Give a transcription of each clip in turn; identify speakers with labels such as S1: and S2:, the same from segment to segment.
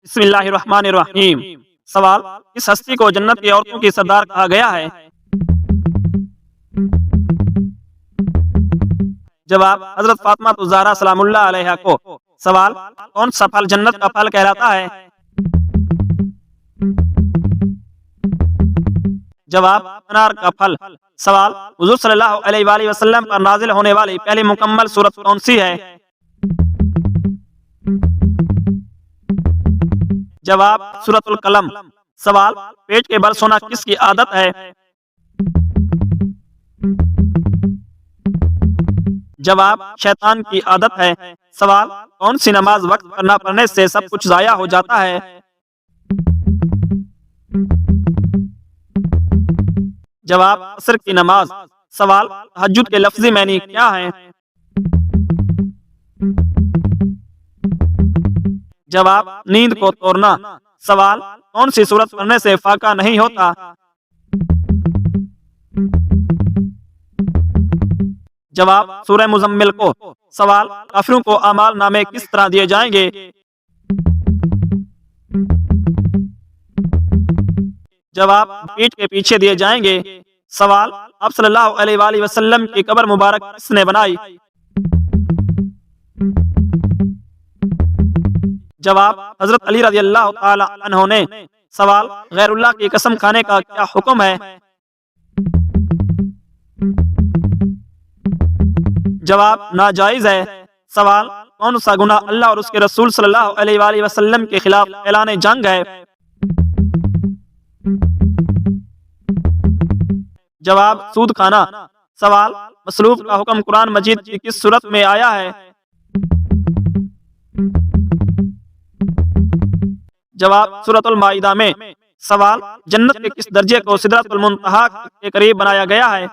S1: बिस्मिल्लाहिर्रहमानिर्रहीम। सवाल, किस हस्ती को जन्नत की औरतों की सरदार कहा गया है? जवाब, हजरत फातिमा ज़हरा सलामुल्लाह अलैहा को। सवाल, कौन सा फल जन्नत का फल कहलाता है? जवाब, अनार का फल। सवाल, हुजूर सल्लल्लाहु अलैहि वसल्लम पर नाजिल होने वाली पहली मुकम्मल सूरत कौन सी है? जवाब, सूरतुल कलम। सवाल, पेट के बल सोना किसकी आदत है? जवाब, शैतान की आदत है। सवाल, कौन सी नमाज वक्त पर न पढ़ने से सब कुछ जाया हो जाता है? जवाब, असर की नमाज। सवाल, तहज्जुद के लफ्ज़ी मानी क्या है? जवाब, नींद को तोड़ना। सवाल, कौन सी सूरत पढ़ने से फाका नहीं होता? जवाब, सूरह मुज़म्मिल को। सवाल, काफिरों को अमाल नामे किस तरह दिए जाएंगे? जवाब, पीठ के पीछे दिए जाएंगे। सवाल, आप सल्लल्लाहु अलैहि वसल्लम की कब्र मुबारक किसने बनाई? जवाब, हजरत अली रज़ियल्लाहु ताला अन्हु ने। सवाल, गैरुल्लाह की कसम खाने का क्या हुक्म है? जवाब, नाजायज है। सवाल, कौन सा गुनाह अल्लाह और उसके रसूल सल्लल्लाहु अलैहि वसल्लम के खिलाफ ऐलान जंग है? जवाब, सूद खाना। सवाल, मसरूफ का हुक्म कुरान मजीद की किस सूरत में आया है? जवाब, सूरतुल माइदा में। सवाल, जन्नत के किस दर्जे को सिदरतुल मुंतहा के करीब बनाया गया है?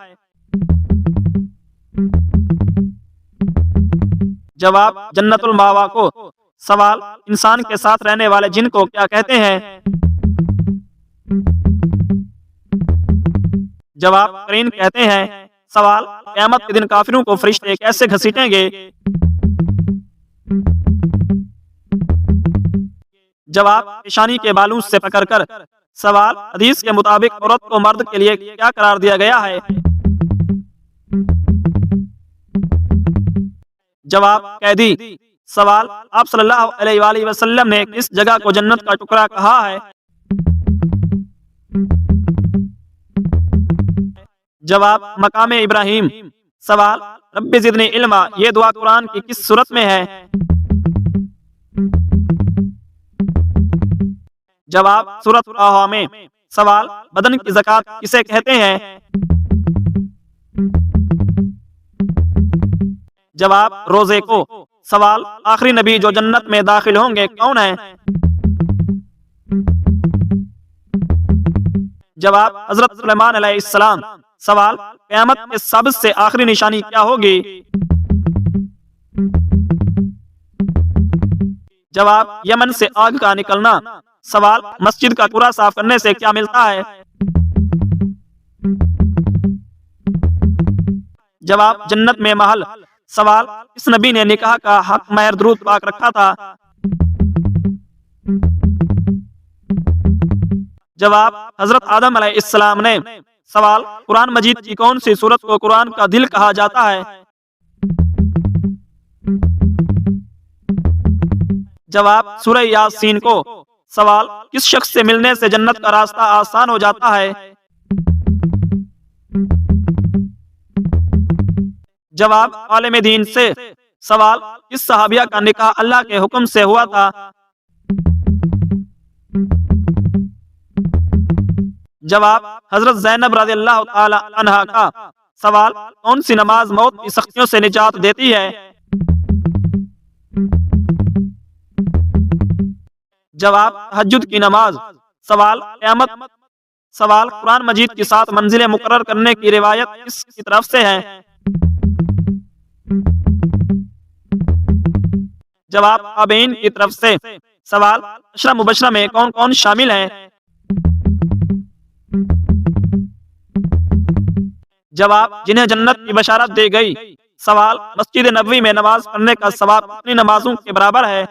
S1: जवाब, जन्नतुल मावा को। सवाल, इंसान के साथ रहने वाले जिन को क्या कहते हैं? जवाब, करीन कहते हैं। सवाल, क़यामत के दिन काफिरों को फरिश्ते कैसे घसीटेंगे? जवाब, पेशानी के बालों से पकड़कर। सवाल, हदीस के मुताबिक औरत को मर्द के लिए क्या करार दिया गया है? जवाब, कैदी। सवाल, आप सल्लल्लाहु अलैहि वसल्लम ने किस जगह को जन्नत का टुकड़ा कहा है? जवाब, मकाम इब्राहिम। सवाल, रब्बि ज़िदनी इल्मा ये दुआ कुरान की किस सूरत में है? जवाब, सूरत ताहा में। सवाल, बदन की ज़कात किसे कहते हैं? जवाब, रोजे को। सवाल, आखिरी नबी जो जन्नत में दाखिल होंगे कौन है? जवाब, हजरत सुलेमान अलैहिस्सलाम। सवाल, क़यामत के सबसे आखिरी निशानी क्या होगी? जवाब, यमन से आग का निकलना। सवाल, मस्जिद का कूड़ा साफ करने से क्या मिलता है? जवाब, जन्नत में महल। सवाल, इस नबी ने निकाह का हक महर दुरूद पाक रखा था? जवाब, हजरत आदम अलैहिस्सलाम ने। सवाल, कुरान मजीद की कौन सी सूरत को कुरान का दिल कहा जाता है? जवाब, सूरह यासीन को। सवाल, किस शख्स से मिलने से जन्नत का रास्ता आसान हो जाता है? जवाब, आलिम दीन से। सवाल, किस सहाबिया का निकाह अल्लाह के हुक्म से हुआ था? जवाब, हजरत ज़ैनब रज़ियल्लाहु ताला अन्हा का। सवाल, कौन सी नमाज मौत की सख्तियों से निजात देती है? जवाब, तहज्जुद की नमाज। सवाल, क़यामत। सवाल, कुरान मजीद की 7 मंजिलें मुकर्रर करने की रिवायत किसकी तरफ से है? जवाब, ताबईन की तरफ से। सवाल, अशरा मुबशरा में कौन कौन शामिल हैं? जवाब, जिन्हें जन्नत की बशारत दी गई। सवाल, मस्जिद नबवी में नमाज पढ़ने का सवाब कितनी नमाजों के बराबर है?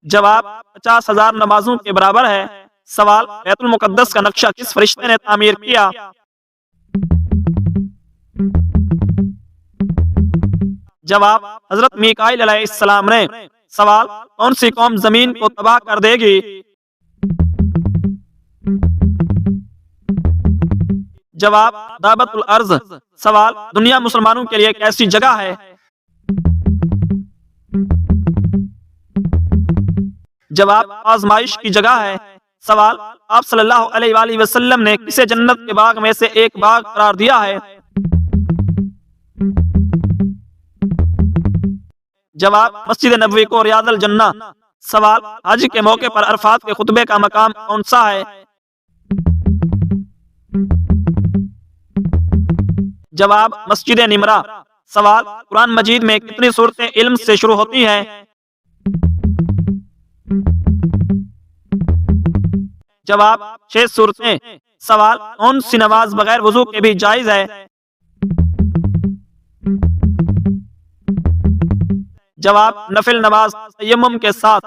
S1: जवाब 50,000 नमाजों के बराबर है। सवाल बैतुल मुकद्दस का नक्शा किस फरिश्ते ने तामीर किया? जवाब हजरत मीकाईल अलैहिस्सलाम ने। सवाल कौन सी कौम जमीन को तबाह कर देगी? जवाब दाबतुल अर्ज। सवाल दुनिया मुसलमानों के लिए कैसी जगह है? जवाब आजमाइश की जगह है। सवाल आप सल्लल्लाहु अलैहि वसल्लम ने किसे जन्नत के बाग में से एक बाग करार दिया है? जवाब मस्जिद नबवी को रियादुल जन्ना। सवाल हज के मौके पर अरफात के खुतबे का मकाम कौन सा है? जवाब मस्जिद निमरा। सवाल कुरान मजीद में कितनी सूरतें इल्म से शुरू होती हैं? जवाब 6 सूरतें। सवाल कौन सी नमाज बगैर वजू के भी जायज है? जवाब नफिल नमाज तयम्मुम के साथ।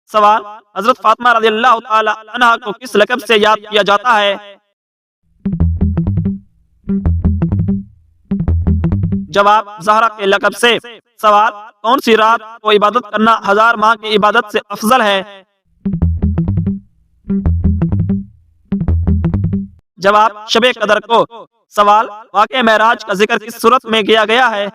S1: सवाल हजरत फातिमा रज़ियल्लाहु ताला अन्हा को किस लक़ब से याद किया जाता है? जवाब ज़हरा के लक़ब से। सवाल कौन सी रात को इबादत करना 1000 माह की इबादत से अफजल है? जवाब शबे कदर को। सवाल वाक़े मेराज का जिक्र किस सूरत में किया गया है?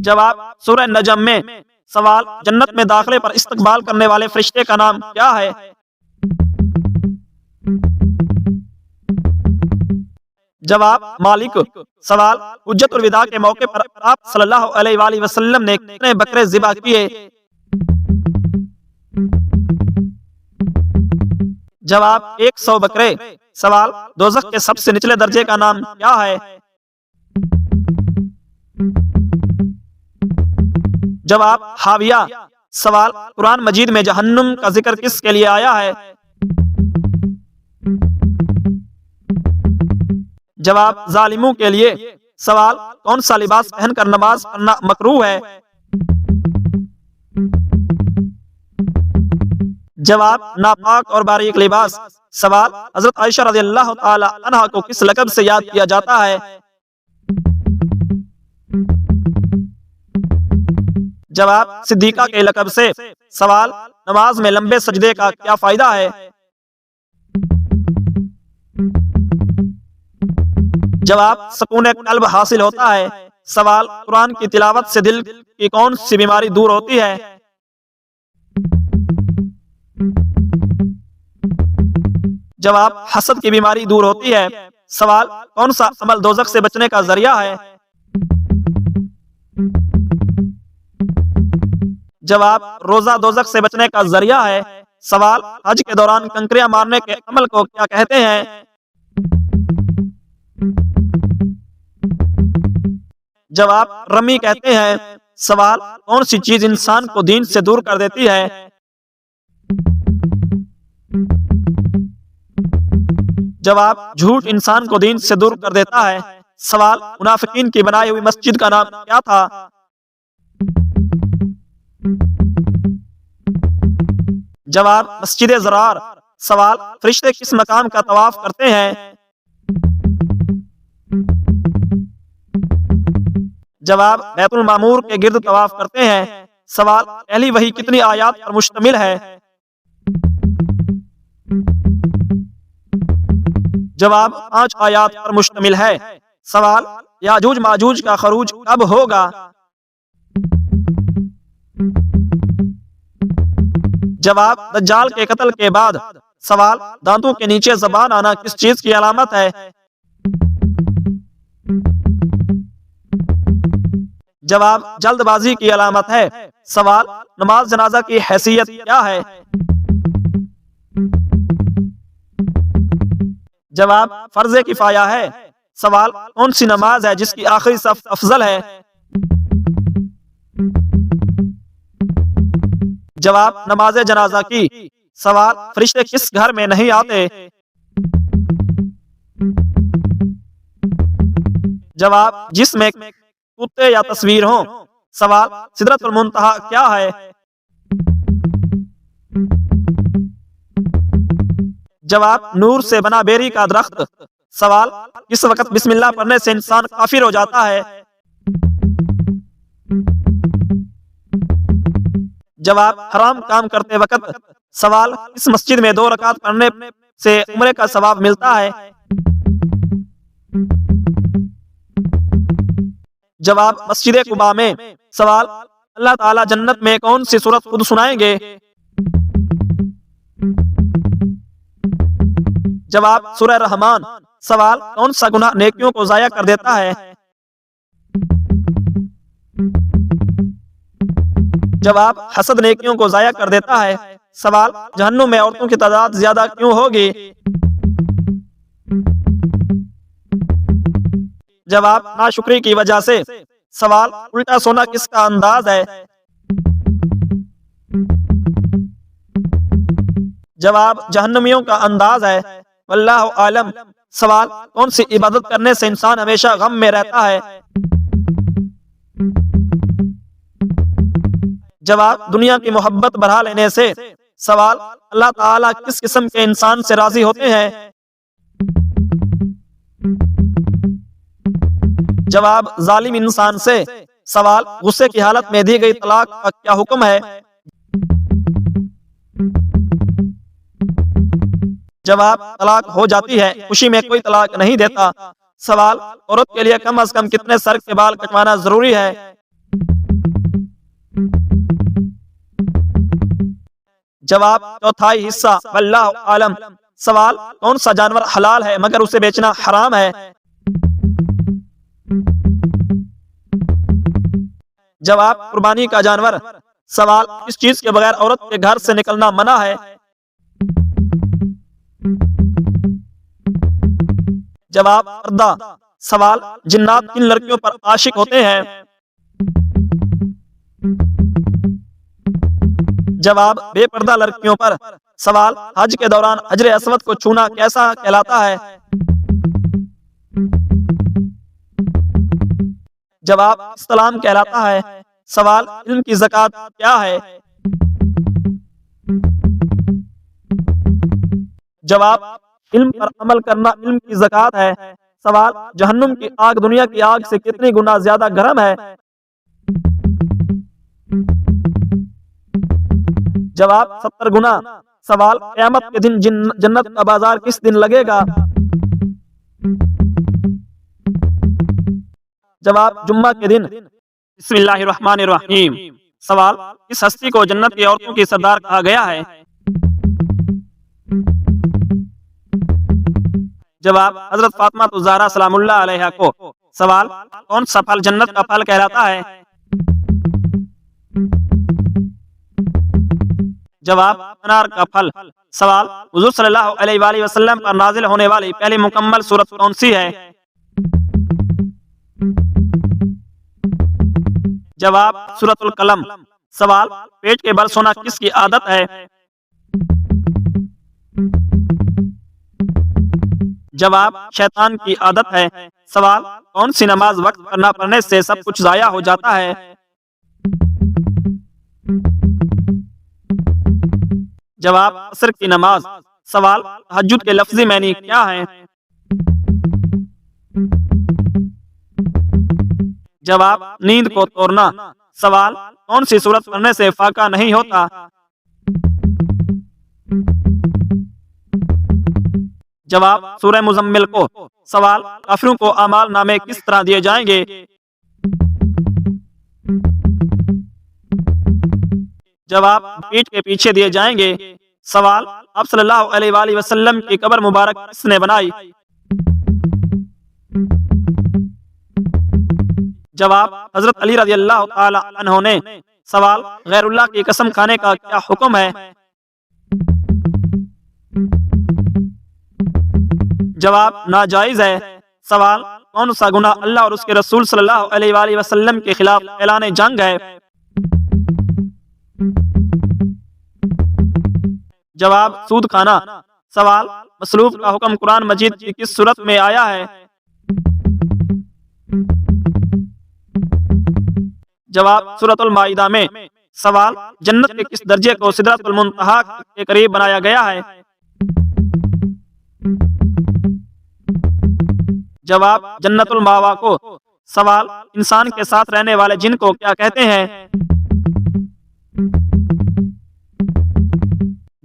S1: जवाब सूरह नजम में। सवाल जन्नत में दाखिले पर इस्तकबाल करने वाले फरिश्ते का नाम क्या है? जवाब मालिक। सवाल हुज्जतुल विदा के मौके पर आप सल्लल्लाहु अलैहि वसल्लम ने कितने बकरे ज़िबा किए? जवाब 100 बकरे। सवाल दोज़ख के सबसे निचले दर्जे का नाम क्या है? जवाब हाविया। सवाल कुरान मजीद में जहन्नुम का जिक्र किसके लिए आया है? जवाब जालिमों के लिए। सवाल कौन सा लिबास पहनकर नमाज पढ़ना मकरूह है? जवाब नापाक और बारीक लिबास। सवाल हजरत आयशा रज़ियल्लाहु ताला अन्हा को किस लक़ब से याद किया जाता है? जवाब सिद्दीका के लक़ब से। सवाल नमाज में लंबे सजदे का क्या फायदा है? जवाब सुकून कल्ब हासिल होता है। सवाल कुरान की तिलावत से दिल की कौन सी बीमारी दूर होती है? जवाब हसद की बीमारी दूर होती है। सवाल कौन सा अमल दोज़ख से बचने का जरिया है? जवाब रोजा दोज़ख से बचने का जरिया है। सवाल हज के दौरान कंकरियां मारने के अमल को क्या कहते हैं? जवाब रमी कहते हैं। सवाल कौन सी चीज इंसान को दीन से दूर कर देती है? जवाब झूठ इंसान को दीन से दूर कर देता है। सवाल मुनाफिकीन की बनाई हुई मस्जिद का नाम क्या था? जवाब मस्जिद ज़रार। सवाल फरिश्ते किस मकाम का तवाफ करते हैं? जवाब बैतुल मामूर के गिर्द तवाफ करते हैं। सवाल पहली वही कितनी आयात पर मुश्तमिल है? जवाब 5 आयात पर मुश्तमिल है। सवाल याजूज माजूज का खरूज कब होगा? जवाब दज्जाल के कत्ल के बाद। सवाल दांतों के नीचे ज़बान आना किस चीज की अलामत है? जवाब जल्दबाजी की अलामत है। सवाल नमाज जनाजा की हैसियत क्या है? जवाब फर्ज किफाया है। सवाल कौन सी नमाज है जिसकी आखिरी सफ अफजल है? जवाब नमाज जनाजा की। सवाल फरिश्ते किस घर में नहीं आते? जवाब, जिसमें कुत्ते या तस्वीर हो। सवाल, सिदरतुल मुंतहा क्या है? जवाब, नूर से बना बेरी का दरख्त। सवाल, किस वक्त बिस्मिल्लाह पढ़ने से इंसान काफिर हो जाता है? जवाब, हराम काम करते वक्त। सवाल, इस मस्जिद में 2 रकात पढ़ने से उम्रे का सवाब मिलता है? जवाब, मस्जिद कुबा में। सवाल, अल्लाह ताला जन्नत में कौन सी सूरत खुद सुनाएंगे? जवाब, सूरह रहमान। सवाल, कौन सा गुनाह नेकियों को जाया कर देता है? जवाब, हसद नेकियों को जाया कर देता है। सवाल, जहन्नुम में औरतों की तादाद ज्यादा क्यों होगी? जवाब, नाशुक्री की वजह से। सवाल, उल्टा सोना किसका अंदाज है? जवाब, जहन्नमियों का अंदाज है। वल्लाहु आलम। सवाल, कौन सी इबादत करने से इंसान हमेशा गम में रहता है? जवाब, दुनिया की मोहब्बत बढ़ा लेने से। सवाल, अल्लाह ताला किस किस्म के इंसान से राजी होते हैं? जवाब, जालिम इंसान से। सवाल, गुस्से की हालत में दी गई तलाक का क्या हुक्म है? जवाब, तलाक हो जाती है, खुशी में कोई तलाक नहीं देता। सवाल, औरत के लिए कम से कम कितने सर के बाल कटवाना जरूरी है? जवाब, चौथाई हिस्सा। वल्लाहु आलम। सवाल, कौन सा जानवर हलाल है मगर उसे बेचना हराम है? जवाब, कुर्बानी का जानवर। सवाल, किस चीज के बगैर औरत के घर से निकलना मना है? जवाब, पर्दा। सवाल, जिन्नात किन लड़कियों पर आशिक होते हैं? जवाब, बेपर्दा लड़कियों पर। सवाल, हज के दौरान हजरे अस्वद को छूना कैसा कहलाता है? जवाब, इस्लाम कहलाता है। सवाल, इल्म की ज़कात क्या है? जवाब, इल्म पर अमल करना इल्म की ज़कात है। सवाल, जहन्नुम की आग दुनिया की आग से कितनी गुना ज्यादा गर्म है? जवाब, 70 गुना। सवाल, क़यामत के दिन जन्नत का बाजार किस दिन लगेगा? जवाब, जुम्मा के दिन। बिस्मिल्लाहिर्रहमानिर्रहीम। सवाल, किस हस्ती को जन्नत की औरतों की सरदार कहा गया है? जवाब, हजरत फातिमा ज़हरा सलामुल्लाह अलैहा को। सवाल, कौन सा फल जन्नत का फल कहलाता है? जवाब, अनार का फल। सवाल, हुजूर सल्लल्लाहु अलैहि वसल्लम पर नाजिल होने वाली पहली मुकम्मल सूरत कौन सी है? जवाब, सूरतुल कलम। सवाल, पेट के बल सोना किसकी आदत है? जवाब, शैतान की आदत है। सवाल, कौन सी नमाज वक्त पर न पढ़ने से सब कुछ जाया हो जाता है? जवाब, असर की नमाज। सवाल, तहज्जुद के लफ्ज़ी मानी क्या है? जवाब, नींद को तोड़ना। सवाल, कौन सी सूरत पढ़ने से फाका नहीं होता? जवाब, सूरह मुज़म्मिल को। सवाल, काफिरों को अमाल नामे किस तरह दिए जाएंगे? जवाब, पीठ के पीछे दिए जाएंगे। सवाल, आप सल्लल्लाहु अलैहि वसल्लम की कब्र मुबारक किसने बनाई? जवाब, हजरत अली रज़ियल्लाहु ताला अन्हु ने। सवाल, गैरुल्लाह की कसम खाने का क्या हुक्म है? जवाब, नाजायज है। सवाल, कौन सा गुनाह अल्लाह और उसके रसूल सल्लल्लाहु अलैहि वसल्लम के खिलाफ ऐलान जंग है? जवाब, सूद खाना। सवाल, मसरूफ का हुक्म कुरान मजीद की किस सूरत में आया है? जवाब सूरतुल माइदा में। सवाल जन्नत के किस दर्जे को सिदरतुल मुंतहा के करीब बनाया गया है? जवाब जन्नतुल मावा को। सवाल इंसान के साथ रहने वाले जिन को क्या कहते हैं?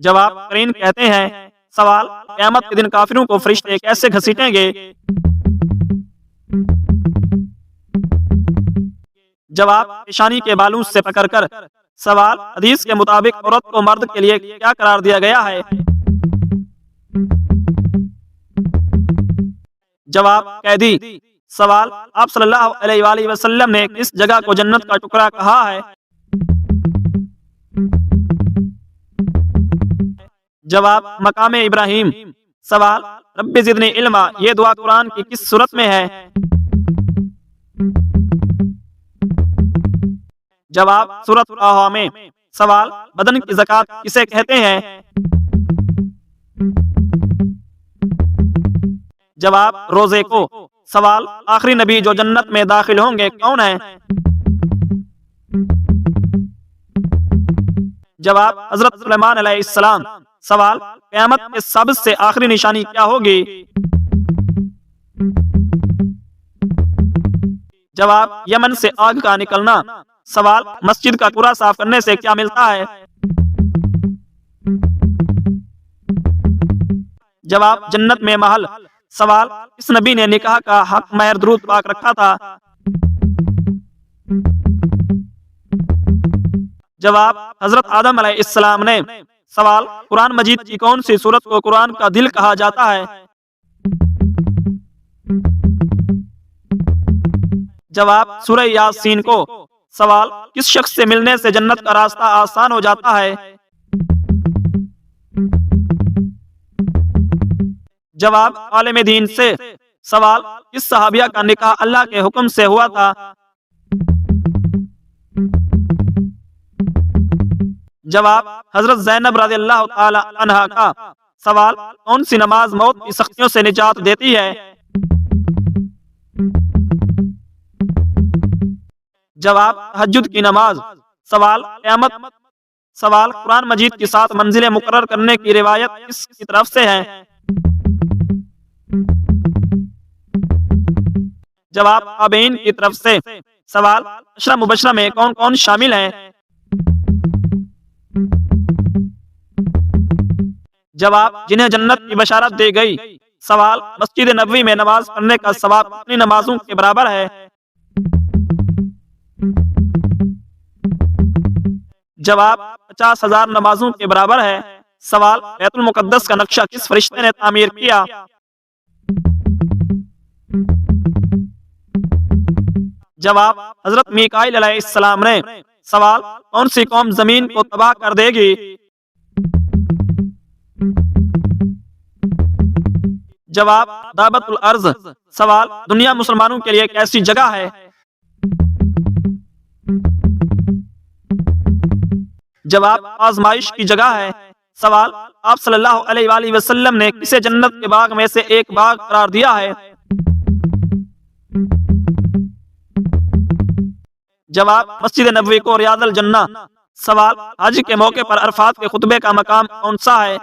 S1: जवाब करीन कहते हैं। सवाल क़यामत के दिन काफिरों को फरिश्ते कैसे घसीटेंगे? जवाब पेशानी के बालों से पकड़कर। सवाल हदीस के मुताबिक औरत को मर्द के लिए क्या करार दिया गया है? जवाब कैदी। सवाल आप सल्लल्लाहु अलैहि वसल्लम ने किस जगह को जन्नत का टुकड़ा कहा है? जवाब मकामे इब्राहिम। सवाल रब्बि ज़िदनी इल्मा ये दुआ कुरान की किस सूरत में है? जवाब सूरत ताहा में। सवाल बदन की ज़कात किसे कहते हैं? जवाब रोजे को। सवाल आखिरी नबी जो जन्नत में दाखिल होंगे कौन है? जवाब हजरत सुलेमान अलैहिस्सलाम। सवाल क़यामत के सबसे आखिरी निशानी क्या होगी? जवाब यमन से आग का निकलना। सवाल मस्जिद का कूड़ा साफ करने से क्या मिलता है? जवाब जन्नत में महल। सवाल इस नबी ने निकाह का हक महर दुरूद पाक रखा था? जवाब हजरत आदम अलैहिस्सलाम ने। सवाल कुरान मजीद की कौन सी सूरत को कुरान का दिल कहा जाता है? जवाब सूरह यासीन को। सवाल किस शख्स से मिलने से जन्नत का रास्ता आसान हो जाता है? जवाब आलिम दीन से। सवाल किस सहाबिया का निकाह अल्लाह के हुक्म से हुआ था? जवाब हजरत ज़ैनब रज़ियल्लाहु ताला अन्हा का। सवाल कौन सी नमाज मौत की सख्तियों से निजात देती है? जवाब तहज्जुद की नमाज। सवाल कुरान मजीद की 7 मंजिलें मुकर्रर करने की रिवायत किसकी तरफ से है? जवाब ताबईन की तरफ से। सवाल अशरा मुबशरा में कौन कौन शामिल हैं? जवाब जिन्हें जन्नत की बशारत दी गई। सवाल मस्जिद नबवी में नमाज पढ़ने का सवाब कितनी नमाजों के बराबर है? जवाब 50,000 नमाजों के बराबर है। सवाल बैतुल मुकद्दस का नक्शा किस फरिश्ते ने तामीर किया? जवाब हजरत मीकाईल अलैहिस्सलाम ने। सवाल कौन सी कौम जमीन को तबाह कर देगी? जवाब दाबतुल अर्ज। सवाल दुनिया मुसलमानों के लिए एक ऐसी जगह है? जवाब आजमाइश की जगह है। सवाल आप सल्लल्लाहु अलैहि वसल्लम ने किसे जन्नत के बाग में से एक बाग करार दिया है? जवाब मस्जिद नबवी को रियादुल जन्ना। सवाल हज के मौके पर अरफात के खुतबे का मकाम कौन सा है?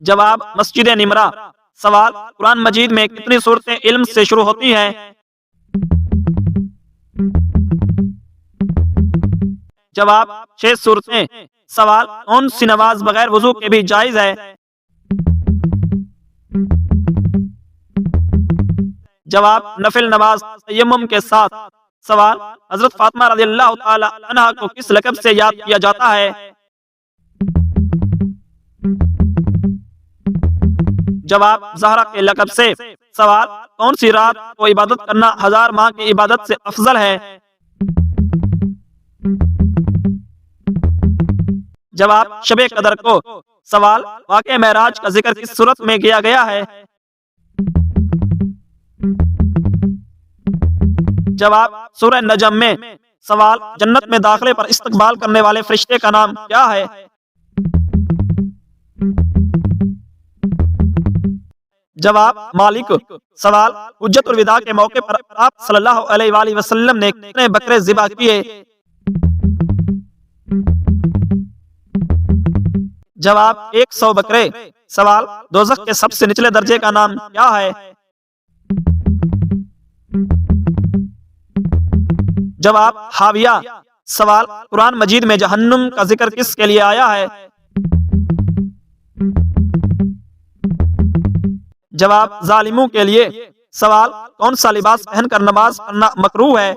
S1: जवाब मस्जिद निमरा। सवाल कुरान मजीद में कितनी सूरतें इल्म से शुरू होती हैं? जवाब 6 सूरतें। सवाल कौन सी नमाज बगैर वजू के भी जायज है? जवाब नफिल नमाज तयम्मुम के साथ। सवाल हजरत फातिमा रज़ियल्लाहु ताला अन्हा को किस लक़ब से याद किया जाता है? जवाब ज़हरा के लक़ब से। सवाल कौन सी रात को इबादत करना 1000 माह की इबादत से अफजल है? जवाब शबे कदर को। सवाल वाक़े मेराज का जिक्र किस सूरत में किया गया है? जवाब सूरह नजम में। सवाल जन्नत में दाखिले पर इस्तकबाल करने वाले फरिश्ते का नाम क्या है? जवाब मालिक। सवाल हुज्जतुल विदा के मौके पर आप सल्लल्लाहु अलैहि वसल्लम ने कितने बकरे ज़िबा किए? जवाब 100 बकरे। सवाल दोज़ख के सबसे निचले दर्जे का नाम क्या है? जवाब हाविया। सवाल कुरान मजीद में जहन्नुम का जिक्र किसके लिए आया है? जवाब जालिमों के लिए। सवाल कौन सा लिबास पहनकर नमाज पढ़ना मकरूह है?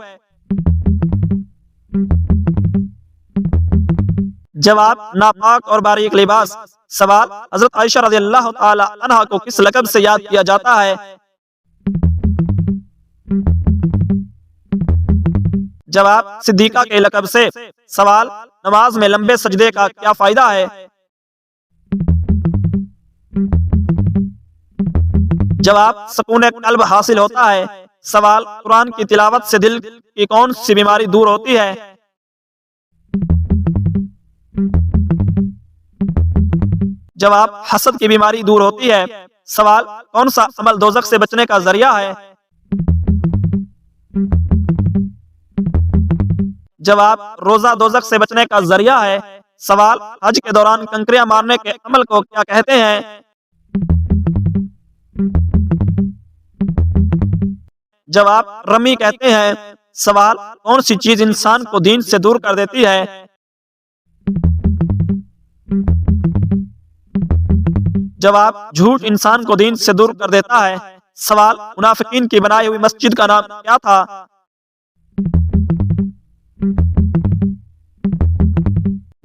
S1: जवाब नापाक और बारीक लिबास। सवाल हजरत आयशा रज़ियल्लाहु ताला अन्हा को किस लक़ब से याद किया जाता है? जवाब सिद्दीका के लक़ब से। सवाल नमाज में लंबे सजदे का क्या फायदा है? जवाब सुकून कल्ब हासिल होता है। सवाल कुरान की तिलावत से दिल की कौन सी बीमारी दूर होती है? जवाब हसद की बीमारी दूर होती है। सवाल कौन सा अमल दोज़ख से बचने का जरिया है? जवाब रोजा दोज़ख से बचने का जरिया है। सवाल हज के दौरान कंकरियां मारने के अमल को क्या कहते हैं? जवाब रमी कहते हैं। सवाल कौन सी चीज इंसान को दीन से दूर कर देती है? जवाब झूठ इंसान को दीन से दूर कर देता है। सवाल मुनाफिकीन की बनाई हुई मस्जिद का नाम क्या था?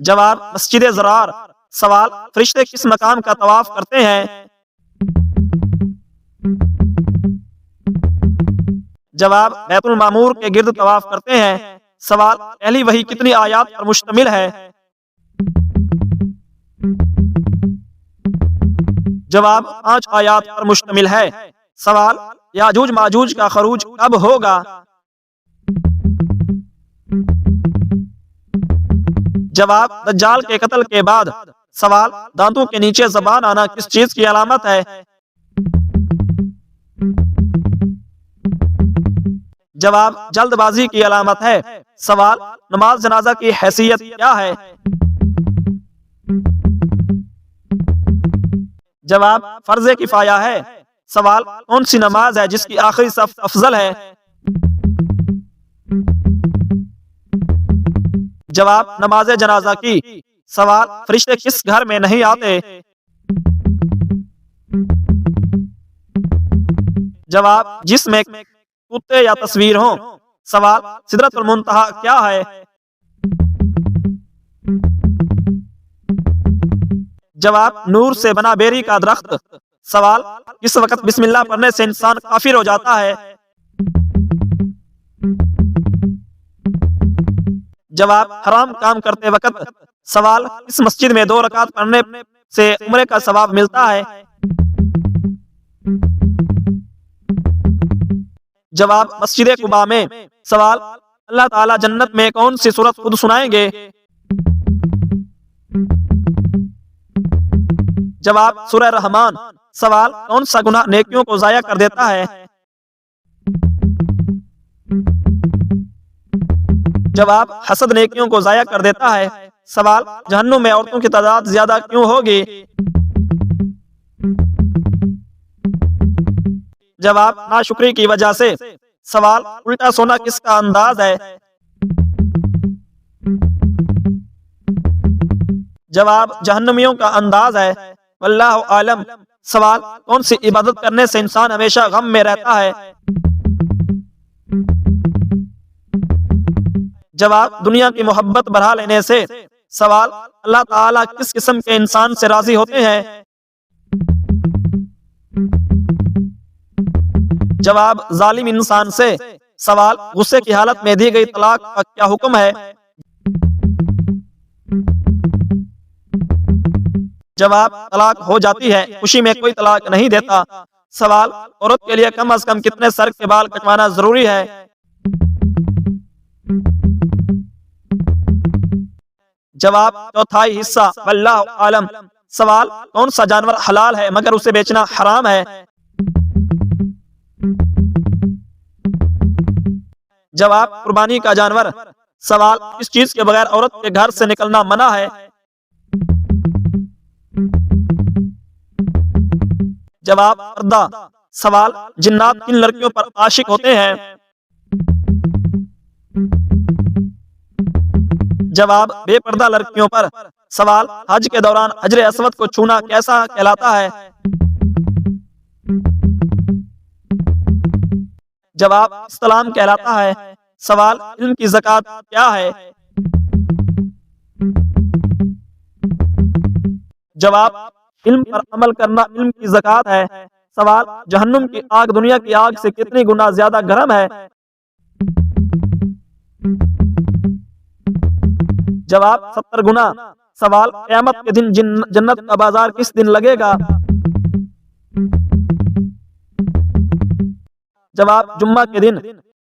S1: जवाब मस्जिद ज़रार। सवाल फरिश्ते किस मकाम का तवाफ करते हैं? जवाब बैतुल मामूर के गिर्द तवाफ करते हैं। सवाल पहली वही कितनी आयात पर मुश्तमिल है? जवाब 5 आयात पर मुश्तमिल है। सवाल याजूज माजूज का खरूज कब होगा? जवाब दज्जाल के कत्ल के बाद। सवाल दांतों के नीचे ज़बान आना किस चीज की अलामत है? जवाब जल्दबाजी की अलामत है। सवाल नमाज जनाजा की हैसियत क्या है? जवाब फर्ज किफाया है। सवाल कौन सी नमाज है जिसकी आखिरी सफ अफजल है? जवाब नमाज जनाजा की। सवाल फरिश्ते किस घर में नहीं आते? जवाब जिसमें कुत्ते या तस्वीर हो। सवाल सिदरतुल मुंतहा क्या है? जवाब नूर से बना बेरी का दरख्त। सवाल किस वक्त बिस्मिल्लाह पढ़ने से इंसान काफिर हो जाता है? जवाब हराम काम करते वक्त। सवाल किस मस्जिद में 2 रकात पढ़ने से उम्रे का सवाब मिलता है? जवाब मस्जिद कुबा में। सवाल अल्लाह ताला जन्नत में कौन सी सूरत खुद सुनाएंगे? जवाब सूरह रहमान। सवाल कौन सा गुनाह नेकियों को जाया कर देता है? जवाब हसद नेकियों को जाया कर देता है। सवाल जहन्नुम में औरतों की तादाद ज्यादा क्यों होगी? जवाब नाशुक्री की वजह से। सवाल उल्टा सोना किसका अंदाज है? जवाब जहन्नमियों का अंदाज है। वल्लाहु आलम। सवाल कौन सी इबादत करने से इंसान हमेशा गम में रहता है? जवाब दुनिया की मोहब्बत बढ़ा लेने से। सवाल अल्लाह ताला किस किस्म के इंसान से राजी होते हैं? जवाब जालिम इंसान से। सवाल गुस्से की हालत में दी गई तलाक का क्या हुक्म है? जवाब तलाक हो जाती है, खुशी में कोई तलाक नहीं देता। सवाल औरत के लिए कम से कम कितने सर के बाल कटवाना जरूरी है? जवाब चौथाई हिस्सा। वल्लाहु आलम। सवाल कौन सा जानवर हलाल है मगर उसे बेचना हराम है? जवाब कुर्बानी का जानवर। सवाल किस चीज के बगैर औरत के घर से निकलना मना है? जवाब पर्दा। सवाल जिन्नात किन लड़कियों पर आशिक होते हैं? जवाब बेपर्दा लड़कियों पर। सवाल हज के दौरान हजरे अस्वद को छूना कैसा कहलाता है? जवाब इस्लाम कहलाता है। सवाल इल्म की ज़कात क्या है? जवाब इल्म पर अमल करना इल्म की ज़कात है। सवाल जहन्नुम की आग दुनिया की आग से कितनी गुना ज्यादा गर्म है? जवाब 70 गुना। सवाल क़यामत के दिन जन्नत का बाजार किस दिन लगेगा? जवाब जुम्मा के दिन।